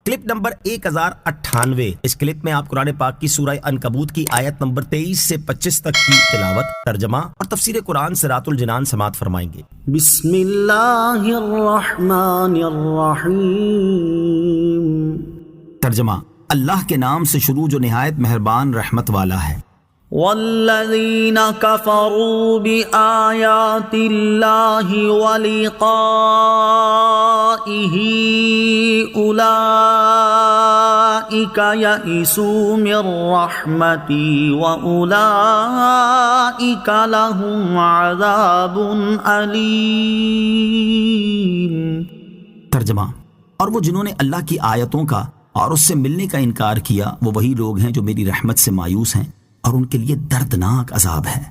Clip number 1098۔ اس clip میں آپ قرآن پاک کی سورہ عنکبوت کی آیت نمبر 23 سے 25 تک کی تلاوت، ترجمہ اور تفسیر قرآن صراط الجنان سماعت فرمائیں گے۔ بسم اللہ الرحمن الرحیم۔ ترجمہ: اللہ کے نام سے شروع جو نہایت مہربان رحمت والا ہے۔ والذین کفروا بآیات اللہ ولقائہ اولئک یئسوا من رحمتی واولئک لهم عذاب علیم۔ ترجمہ: اور وہ جنہوں نے اللہ کی آیتوں کا اور اس سے ملنے کا انکار کیا، وہ وہی لوگ ہیں جو میری رحمت سے مایوس ہیں اور ان کے لیے دردناک عذاب ہے۔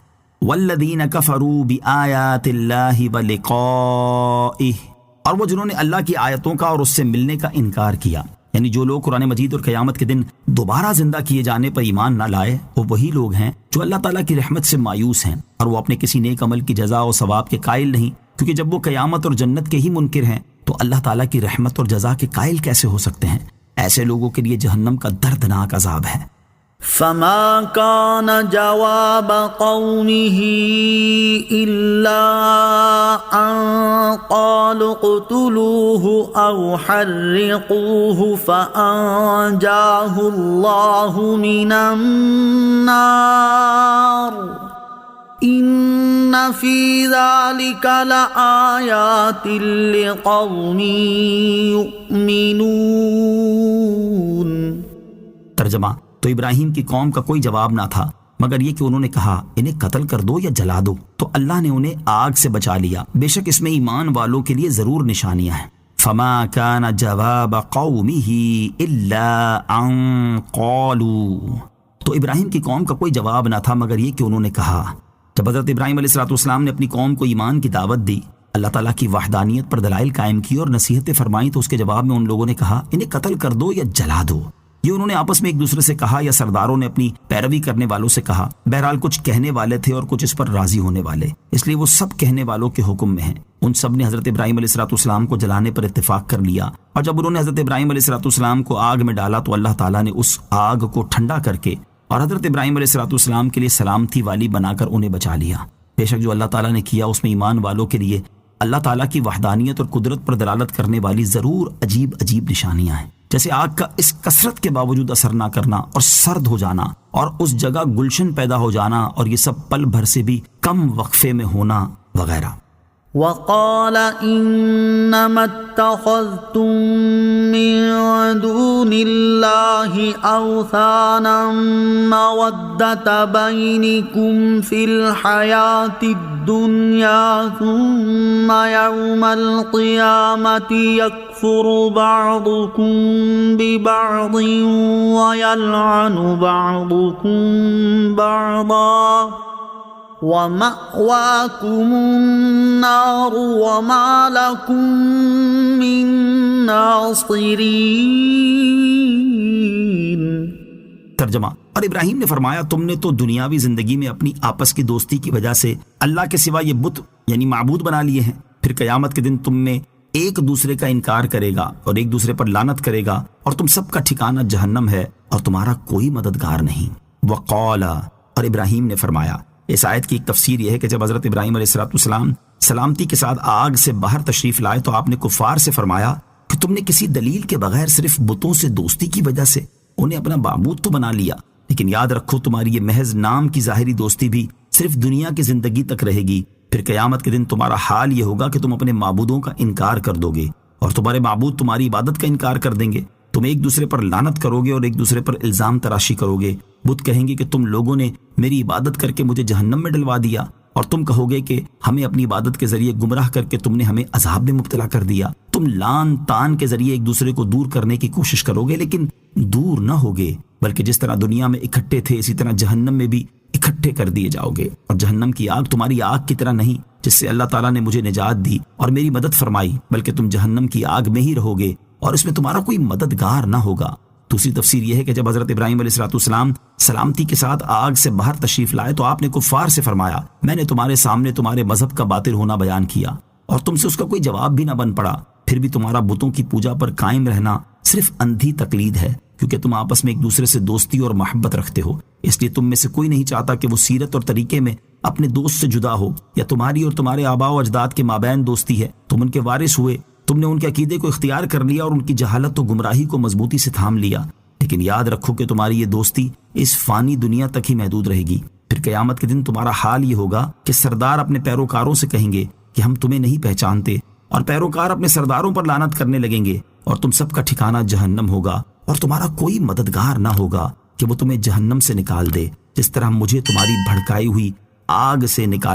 والذین کفروا بآیات اللہ ولقائہ، اور وہ جنہوں نے اللہ کی آیتوں کا اور اس سے ملنے کا انکار کیا، یعنی جو لوگ قرآن مجید اور قیامت کے دن دوبارہ زندہ کیے جانے پر ایمان نہ لائے، وہ وہی لوگ ہیں جو اللہ تعالیٰ کی رحمت سے مایوس ہیں اور وہ اپنے کسی نیک عمل کی جزا و ثواب کے قائل نہیں، کیونکہ جب وہ قیامت اور جنت کے ہی منکر ہیں تو اللہ تعالیٰ کی رحمت اور جزا کے قائل کیسے ہو سکتے ہیں؟ ایسے لوگوں کے لیے جہنم کا دردناک عذاب ہے۔ فما كان جواب قومه إلا أن قالوا اقتلوه أو حرقوه فأنجاه الله من النار إن في ذلك لآيات لقوم يؤمنون۔ ترجمہ: تو ابراہیم کی قوم کا کوئی جواب نہ تھا مگر یہ کہ انہوں نے کہا انہیں قتل کر دو یا جلا دو، تو اللہ نے انہیں آگ سے بچا لیا، بے شک اس میں ایمان والوں کے لیے ضرور نشانیاں ہیں۔ فما كان جواب قومه الا ان قالوا، تو ابراہیم کی قوم کا کوئی جواب نہ تھا مگر یہ کہ انہوں نے کہا۔ جب حضرت ابراہیم علیہ السلام نے اپنی قوم کو ایمان کی دعوت دی، اللہ تعالیٰ کی وحدانیت پر دلائل قائم کی اور نصیحتیں فرمائیں، تو اس کے جواب میں ان لوگوں نے کہا انہیں قتل کر دو یا جلا دو۔ یہ انہوں نے آپس میں ایک دوسرے سے کہا یا سرداروں نے اپنی پیروی کرنے والوں سے کہا۔ بہرحال کچھ کہنے والے تھے اور کچھ اس پر راضی ہونے والے، اس لیے وہ سب کہنے والوں کے حکم میں ہیں۔ ان سب نے حضرت ابراہیم علیہ السلام کو جلانے پر اتفاق کر لیا، اور جب انہوں نے حضرت ابراہیم علیہ السلام کو آگ میں ڈالا تو اللہ تعالیٰ نے اس آگ کو ٹھنڈا کر کے اور حضرت ابراہیم علیہ السلام کے لیے سلامتی والی بنا کر انہیں بچا لیا۔ بے شک جو اللہ تعالیٰ نے کیا اس میں ایمان والوں کے لیے اللہ تعالیٰ کی وحدانیت اور قدرت پر دلالت کرنے والی ضرور عجیب عجیب نشانیاں ہیں، جیسے آگ کا اس کثرت کے باوجود اثر نہ کرنا اور سرد ہو جانا اور اس جگہ گلشن پیدا ہو جانا، اور یہ سب پل بھر سے بھی کم وقفے میں ہونا وغیرہ۔ وقال انما اتخذتم من دون الله اوثانا مودة بينكم في الحياة الدنيا ثم يوم القيامة يكفر بعضكم ببعض ويلعن بعضكم بعضا وَمَأْوَاكُمُ النَّارُ وَمَا لَكُم مِّن نَاصِرِينَ۔ ترجمہ: اور ابراہیم نے فرمایا تم نے تو دنیاوی زندگی میں اپنی آپس کی دوستی کی وجہ سے اللہ کے سوا یہ بت یعنی معبود بنا لیے ہیں، پھر قیامت کے دن تم میں ایک دوسرے کا انکار کرے گا اور ایک دوسرے پر لعنت کرے گا، اور تم سب کا ٹھکانہ جہنم ہے اور تمہارا کوئی مددگار نہیں۔ وقال، اور ابراہیم نے فرمایا۔ اس آیت کی ایک تفسیر یہ ہے کہ جب حضرت ابراہیم علیہ السلام سلامتی کے ساتھ آگ سے باہر تشریف لائے تو آپ نے کفار سے فرمایا کہ تم نے کسی دلیل کے بغیر صرف بتوں سے دوستی کی وجہ سے انہیں اپنا معبود تو بنا لیا، لیکن یاد رکھو تمہاری یہ محض نام کی ظاہری دوستی بھی صرف دنیا کی زندگی تک رہے گی، پھر قیامت کے دن تمہارا حال یہ ہوگا کہ تم اپنے معبودوں کا انکار کر دو گے اور تمہارے معبود تمہاری عبادت کا انکار کر دیں گے، تم ایک دوسرے پر لعنت کرو گے اور ایک دوسرے پر الزام تراشی کرو گے۔ بت کہیں گے کہ تم لوگوں نے میری عبادت کر کے مجھے جہنم میں ڈلوا دیا، اور تم کہو گے کہ ہمیں اپنی عبادت کے ذریعے گمراہ کر کے تم نے ہمیں عذاب میں مبتلا کر دیا۔ تم لان تان کے ذریعے ایک دوسرے کو دور کرنے کی کوشش کرو گے لیکن دور نہ ہوگے، بلکہ جس طرح دنیا میں اکٹھے تھے اسی طرح جہنم میں بھی اکٹھے کر دیے جاؤ گے، اور جہنم کی آگ تمہاری آگ کی طرح نہیں جس سے اللہ تعالیٰ نے مجھے نجات دی اور میری مدد فرمائی، بلکہ تم جہنم کی آگ میں ہی رہو گے اور اس میں تمہارا کوئی مددگار نہ ہوگا۔ دوسری تفسیر یہ ہے کہ جب حضرت ابراہیم علیہ السلام سلامتی کے ساتھ آگ سے باہر تشریف لائے تو آپ نے کفار سے فرمایا میں نے تمہارے سامنے تمہارے مذہب کا باطل ہونا بیان کیا اور تم سے اس کا کوئی جواب بھی نہ بن پڑا، پھر بھی تمہارا بتوں کی پوجا پر قائم رہنا صرف اندھی تقلید ہے، کیونکہ تم آپس میں ایک دوسرے سے دوستی اور محبت رکھتے ہو، اس لیے تم میں سے کوئی نہیں چاہتا کہ وہ سیرت اور طریقے میں اپنے دوست سے جدا ہو، یا تمہاری اور تمہارے آباء و اجداد کے مابین دوستی ہے، تم ان کے وارث ہوئے، تم نے ان کے عقیدے کو اختیار کر لیا اور ان کی جہالت و گمراہی کو مضبوطی سے تھام لیا، لیکن یاد رکھو کہ تمہاری یہ دوستی اس فانی دنیا تک ہی محدود رہے گی۔ پھر قیامت کے دن تمہارا حال یہ ہوگا کہ سردار اپنے پیروکاروں سے کہیں گے کہ ہم تمہیں نہیں پہچانتے، اور پیروکار اپنے سرداروں پر لعنت کرنے لگیں گے، اور تم سب کا ٹھکانہ جہنم ہوگا، اور تمہارا کوئی مددگار نہ ہوگا کہ وہ تمہیں جہنم سے نکال دے، جس طرح مجھے تمہاری بھڑکائی ہوئی آگ سے نکالا۔